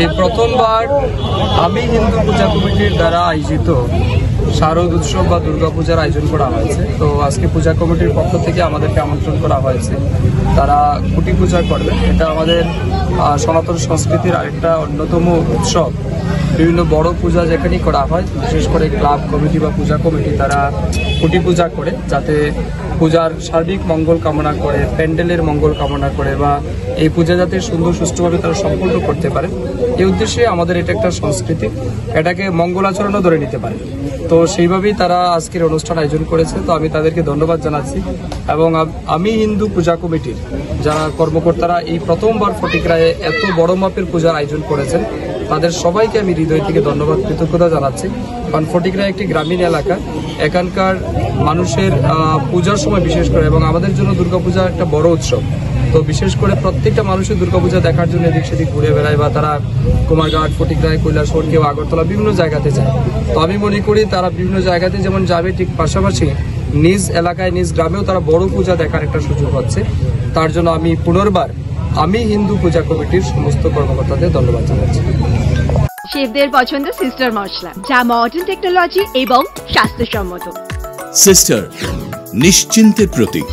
এই প্রথমবার আমি হিন্দু পূজা কমিটির দ্বারা আয়োজিত শারদ উৎসব বা দুর্গাপূজার আয়োজন করা হয়েছে। তো আজকে পূজা কমিটির পক্ষ থেকে আমাদেরকে আমন্ত্রণ করা হয়েছে, তারা খুঁটি পূজা করবে। এটা আমাদের সনাতন সংস্কৃতির আরেকটা অন্যতম উৎসব। বিভিন্ন বড় পূজা যেখানেই করা হয়, বিশেষ করে ক্লাব কমিটি বা পূজা কমিটি তারা খুঁটি পূজা করে, যাতে পূজার সার্বিক মঙ্গল কামনা করে, প্যান্ডেলের মঙ্গল কামনা করে বা এই পূজা যাতে সুন্দর সুষ্ঠুভাবে তারা সম্পূর্ণ করতে পারে, এই উদ্দেশ্যে আমাদের এটা একটা সংস্কৃতি, এটাকে মঙ্গলাচরণও ধরে নিতে পারে। তো সেইভাবেই তারা আজকের অনুষ্ঠান আয়োজন করেছে। তো আমি তাদেরকে ধন্যবাদ জানাচ্ছি এবং আমি হিন্দু পূজা কমিটির যারা কর্মকর্তারা এই প্রথমবার ফটিকরায়ে এত বড় মাপের পূজার আয়োজন করেছেন, তাদের সবাইকে আমি হৃদয় থেকে ধন্যবাদ কৃতজ্ঞতা জানাচ্ছি। কারণ ফটিকরায় একটি গ্রামীণ এলাকা, এখানকার মানুষের পূজার সময় বিশেষ করে, এবং আমাদের জন্য দুর্গাপূজা একটা বড় উৎসব। তো বিশেষ করে প্রত্যেকটা মানুষের দুর্গাপূজা দেখার জন্য এদিক সেদিক ঘুরে বেড়ায়, বা তারা কুমারঘাট, ফটিকরায়, কৈলাসহর, কেউ আগরতলা, বিভিন্ন জায়গাতে যায়। তো আমি মনে করি তারা বিভিন্ন জায়গাতে যেমন যাবে, ঠিক পাশাপাশি নিজ এলাকায় নিজ গ্রামেও তারা বড় পূজা দেখার একটা সুযোগ হচ্ছে। তার জন্য আমি পুনর্বার আমি হিন্দু পূজা কমিটির সমস্ত কর্মকর্তাদের ধন্যবাদ জানাচ্ছি। শেফদের পছন্দ সিস্টার মশলা, যা মডার্ন টেকনোলজি এবং স্বাস্থ্যসম্মত। সিস্টার, নিশ্চিন্তের প্রতীক।